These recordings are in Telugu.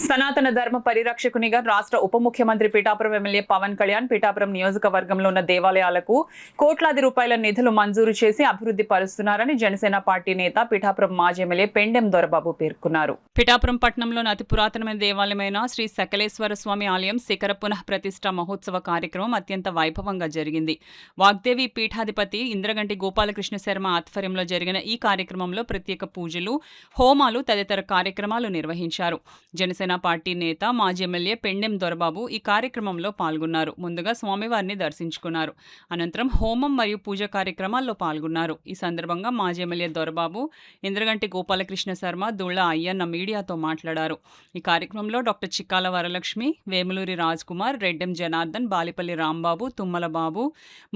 సనాతన ధర్మ పరిరక్షకునిగా రాష్ట్ర ఉప ముఖ్యమంత్రి పిఠాపురం ఎమ్మెల్యే పవన్ కళ్యాణ్ పిఠాపురం నియోజకవర్గంలో ఉన్న దేవాలయాలకు కోట్లాది రూపాయల నిధులు మంజూరు చేసి అభివృద్ధి పరుస్తున్నారని జనసేన పార్టీ నేత పిఠాపురం మాజీ ఎమ్మెల్యే పెండెం దొరబాబు పేర్కొన్నారు. పిఠాపురం పట్టణంలోని అతి పురాతనమైన దేవాలయమైన శ్రీ సకలేశ్వర స్వామి ఆలయం శిఖర పునః ప్రతిష్ఠ మహోత్సవ కార్యక్రమం అత్యంత వైభవంగా జరిగింది. వాగ్దేవి పీఠాధిపతి ఇంద్రగంటి గోపాలకృష్ణ శర్మ ఆధ్వర్యంలో జరిగిన ఈ కార్యక్రమంలో ప్రత్యేక పూజలు, హోమాలు తదితర కార్యక్రమాలు నిర్వహించారు. జనసేన పార్టీ నేత మాజీ ఎమ్మెల్యే పెండెం దొరబాబు ఈ కార్యక్రమంలో పాల్గొన్నారు. ముందుగా స్వామివారిని దర్శించుకున్నారు. అనంతరం హోమం మరియు పూజ కార్యక్రమాల్లో పాల్గొన్నారు. ఈ సందర్భంగా మాజీ ఎమ్మెల్యే దొరబాబు, ఇంద్రగంటి గోపాలకృష్ణ శర్మ, దుళ్ళ అయ్యన్న మీడియాతో మాట్లాడారు. ఈ కార్యక్రమంలో డాక్టర్ చిక్కాల వరలక్ష్మి, వేములూరి రాజ్ కుమార్, రెడ్డెం జనార్దన్, బాలిపల్లి రాంబాబు, తుమ్మల బాబు,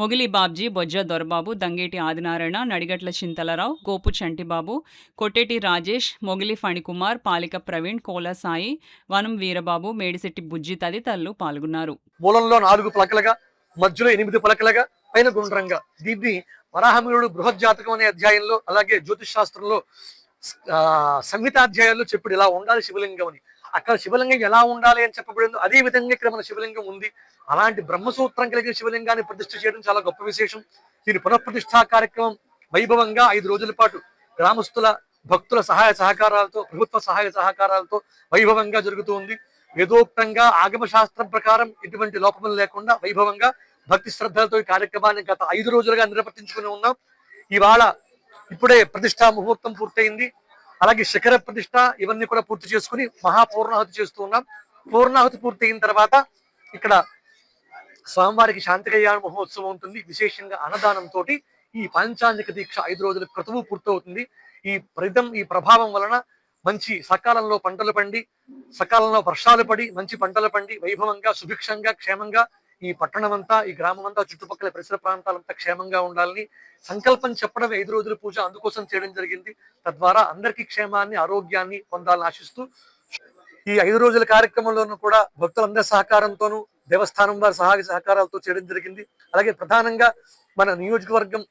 మొగిలి బాబ్జీ, బొజ్జ దొరబాబు, దంగేటి ఆదినారాయణ, నడిగట్ల చింతలరావు, గోపు చంటిబాబు, కొట్టేటి రాజేష్, మొగిలి ఫణికుమార్, పాలిక ప్రవీణ్, కోల సాయి, వనం వీరబాబు, మేడిశెట్టి బుజ్జి తదితరులు పాల్గొన్నారు. మూలంలో 4 పలకలుగా, మధ్యలో 8 పలకలుగా, పైన గుండ్రంగా. దీన్ని వరాహమినుడు బృహజ్జాతకం అనే అధ్యాయంలో, అలాగే జ్యోతిష్ శాస్త్రంలో సంహితాధ్యాయాల్లో చెప్పుడు ఇలా ఉండాలి శివలింగం అని. అక్కడ శివలింగం ఎలా ఉండాలి అని చెప్పబడిందో అదే విధంగా ఇక్కడ మన శివలింగం ఉంది. అలాంటి బ్రహ్మసూత్రం కలిగిన శివలింగాన్ని ప్రతిష్ఠ చేయడం చాలా గొప్ప విశేషం. దీని పునఃప్రతిష్ఠా కార్యక్రమం వైభవంగా 5 రోజుల పాటు గ్రామస్తుల, భక్తుల సహాయ సహకారాలతో, ప్రభుత్వ సహాయ సహకారాలతో వైభవంగా జరుగుతూ ఉంది. వేదోక్తంగా ఆగమ శాస్త్రం ప్రకారం ఎటువంటి లోపములు లేకుండా వైభవంగా భక్తి శ్రద్ధలతో ఈ కార్యక్రమాన్ని గత 5 రోజులుగా నిర్వర్తించుకుని ఉన్నాం. ఇవాళ ఇప్పుడే ప్రతిష్టా ముహూర్తం పూర్తయింది. అలాగే శిఖర ప్రతిష్ట ఇవన్నీ కూడా పూర్తి చేసుకుని మహాపూర్ణాహుతి చేస్తూ ఉన్నాం. పూర్ణాహుతి పూర్తయిన తర్వాత ఇక్కడ స్వామివారికి శాంతి కళ్యాణ మహోత్సవం ఉంటుంది. విశేషంగా అన్నదానంతో ఈ పాంచాంగిక దీక్ష 5 రోజుల క్రతువు పూర్తవుతుంది. ఈ ప్రభావం వలన మంచి సకాలంలో పంటలు పండి, సకాలంలో వర్షాలు పడి, మంచి పంటలు పండి వైభవంగా, సుభిక్షంగా, క్షేమంగా ఈ పట్టణం అంతా, ఈ గ్రామం అంతా, చుట్టుపక్కల పరిసర ప్రాంతాలంతా క్షేమంగా ఉండాలని సంకల్పం చెప్పడం 5 రోజుల పూజ అందుకోసం చేయడం జరిగింది. తద్వారా అందరికీ క్షేమాన్ని, ఆరోగ్యాన్ని పొందాలని ఆశిస్తూ ఈ 5 రోజుల కార్యక్రమంలోనూ కూడా భక్తులందరి సహకారంతోనూ, దేవస్థానం వారి సహాయ సహకారాలతో చేయడం జరిగింది. అలాగే ప్రధానంగా మన నియోజకవర్గం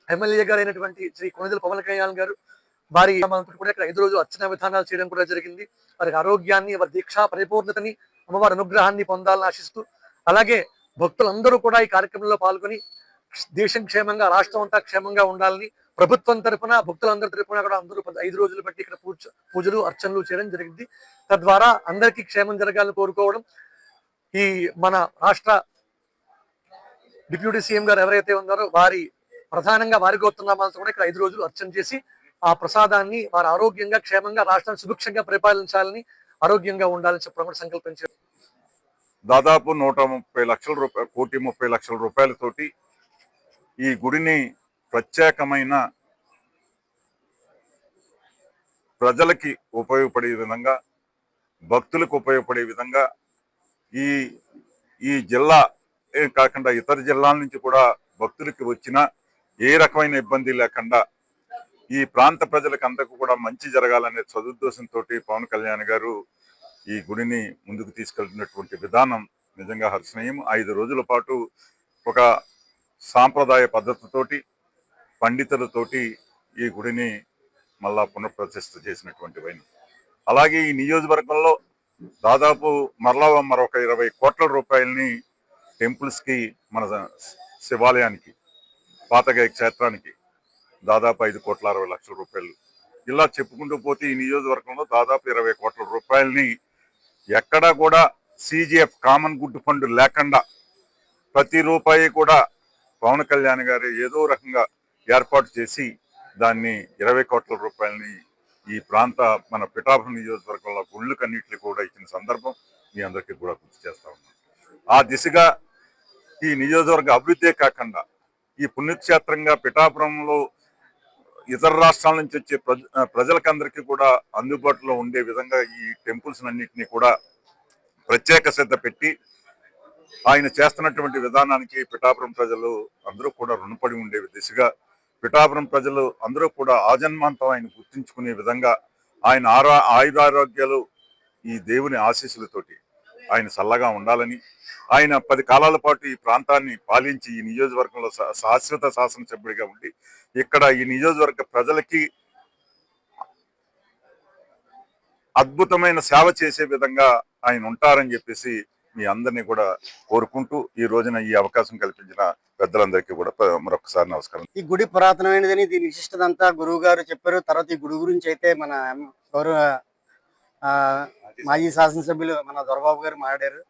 ఎమ్మెల్యే గారు అయినటువంటి శ్రీ కొణిదెల పవన్ కళ్యాణ్ గారు వారి కూడా ఇక్కడ 5 రోజులు అర్చన విధానాలు చేయడం కూడా జరిగింది. వారికి ఆరోగ్యాన్ని, వారి దీక్షా పరిపూర్ణతని, అమ్మవారి అనుగ్రహాన్ని పొందాలని ఆశిస్తూ, అలాగే భక్తులందరూ కూడా ఈ కార్యక్రమంలో పాల్గొని దేశం క్షేమంగా, రాష్ట్రం అంతా క్షేమంగా ఉండాలని ప్రభుత్వం తరఫున, భక్తులందరి తరఫున కూడా అందరూ 5 రోజులు బట్టి ఇక్కడ పూజలు, అర్చనలు చేయడం జరిగింది. తద్వారా అందరికీ క్షేమం జరగాలని కోరుకోవడం. ఈ మన రాష్ట్ర డిప్యూటీ సీఎం గారు ఎవరైతే ఉన్నారో వారి ప్రధానంగా వారి గోత్రనామాలతో కూడా ఇక్కడ 5 రోజులు అర్చన చేసి ఆ ప్రసాదాన్ని వారు ఆరోగ్యంగా, క్షేమంగా, రాష్ట్రాన్ని సుభిక్షంగా పరిపాలించాలని, ఆరోగ్యంగా ఉండాలని చెప్పడం కూడా సంకల్పించారు. దాదాపు 130 లక్షల రూపాయలు, 1,30 లక్షల రూపాయలతోటి ఈ గుడిని ప్రత్యేకమైన ప్రజలకి ఉపయోగపడే విధంగా, భక్తులకు ఉపయోగపడే విధంగా ఈ జిల్లా కాకుండా ఇతర జిల్లాల నుంచి కూడా భక్తులకి వచ్చిన ఏ రకమైన ఇబ్బంది లేకుండా ఈ ప్రాంత ప్రజలకు అందరికీ కూడా మంచి జరగాలనే సదుద్దేశంతో పవన్ కళ్యాణ్ గారు ఈ గుడిని ముందుకు తీసుకెళ్తున్నటువంటి విధానం నిజంగా హర్షణీయం. 5 రోజుల పాటు ఒక సాంప్రదాయ పద్ధతితోటి, పండితులతోటి ఈ గుడిని మళ్ళా పునఃప్రతిష్ఠ చేసినటువంటి వైన. అలాగే ఈ నియోజకవర్గంలో దాదాపు మరొక 20 కోట్ల రూపాయలని టెంపుల్స్కి, మన శివాలయానికి, పాతగా క్షేత్రానికి దాదాపు 5,60,00,000 రూపాయలు. ఇలా చెప్పుకుంటూ పోతే ఈ నియోజకవర్గంలో దాదాపు 20 కోట్ల రూపాయలని ఎక్కడా కూడా CGF కామన్ గుడ్ ఫండ్ లేకుండా ప్రతి రూపాయి కూడా పవన్ కళ్యాణ్ గారు ఏదో రకంగా ఏర్పాటు చేసి దాన్ని 20 కోట్ల రూపాయలని ఈ ప్రాంత మన పిఠాపురం నియోజకవర్గంలో గుళ్ళకన్నింటినీ కూడా ఇచ్చిన సందర్భం మీ అందరికీ కూడా గుర్తు చేస్తా ఉన్నాం. ఆ దిశగా ఈ నియోజకవర్గ అభివృద్ధే కాకుండా ఈ పుణ్యక్షేత్రంగా పిఠాపురంలో ఇతర రాష్ట్రాల నుంచి వచ్చే ప్రజలకందరికీ కూడా అందుబాటులో ఉండే విధంగా ఈ టెంపుల్స్ అన్నింటినీ కూడా ప్రత్యేక శ్రద్ధ పెట్టి ఆయన చేస్తున్నటువంటి విధానానికి పిఠాపురం ప్రజలు అందరూ కూడా రుణపడి ఉండే దిశగా, పిఠాపురం ప్రజలు అందరూ కూడా ఆజన్మాంతం ఆయన గుర్తించుకునే విధంగా ఆయన ఆయురారోగ్యాలు ఈ దేవుని ఆశీస్సులతోటి ఆయన చల్లగా ఉండాలని, ఆయన 10 కాలాల పాటు ఈ ప్రాంతాన్ని పాలించి ఈ నియోజకవర్గంలో శాశ్వత శాసనసభ్యుడిగా ఉండి, ఇక్కడ ఈ నియోజకవర్గ ప్రజలకి అద్భుతమైన సేవ చేసే విధంగా ఆయన ఉంటారని చెప్పేసి మీ అందరినీ కూడా కోరుకుంటూ ఈ రోజున ఈ అవకాశం కల్పించిన పెద్దలందరికీ కూడా మరొకసారి నమస్కారం. ఈ గుడి పురాతనమైనదని దీని విశిష్టత అంతా గురువు గారు చెప్పారు. తర్వాత ఈ గుడి గురించి అయితే మన గౌరవ మాజీ శాసనసభ్యులు మన దొరబాబు గారు మాట్లాడారు.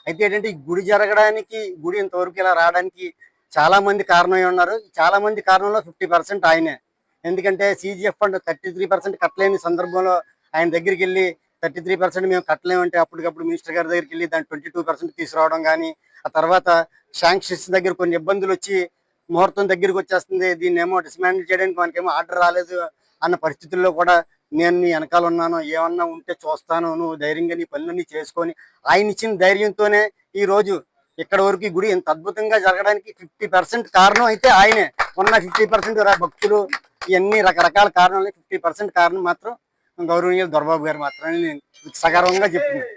అయితే ఏంటంటే ఈ గుడి జరగడానికి, గుడి ఇంతవరకు ఇలా రావడానికి చాలా మంది కారణమై ఉన్నారు. చాలా మంది కారణంలో 50% ఆయనే. ఎందుకంటే CGF ఫండ్ 33% కట్టలేని సందర్భంలో ఆయన దగ్గరికి వెళ్ళి 33% మేము కట్టలేమంటే అప్పటికప్పుడు మినిస్టర్ గారి దగ్గరికి వెళ్ళి దాన్ని 22% తీసుకురావడం కానీ, ఆ తర్వాత శాంక్షన్స్ దగ్గర కొన్ని ఇబ్బందులు వచ్చి ముహూర్తం దగ్గరికి వచ్చేస్తుంది, దీన్ని ఏమో డిస్మాండిల్ చేయడానికి మనకేమో ఆర్డర్ రాలేదు అన్న పరిస్థితుల్లో కూడా నేను నీ వెనకాల ఉన్నాను, ఏమన్నా ఉంటే చూస్తాను, నువ్వు ధైర్యంగా నీ పనులన్నీ చేసుకొని ఆయన ఇచ్చిన ధైర్యంతోనే ఈ రోజు ఇక్కడ వరకు ఈ గుడి ఇంత అద్భుతంగా జరగడానికి 50% కారణం అయితే ఆయనే. ఉన్న 50% భక్తులు ఇవన్నీ రకరకాల కారణాలు, 50% కారణం మాత్రం గౌరవనీయులు దొరబాబు గారు మాత్రమే నేను సగర్వంగా చెప్తున్నాను.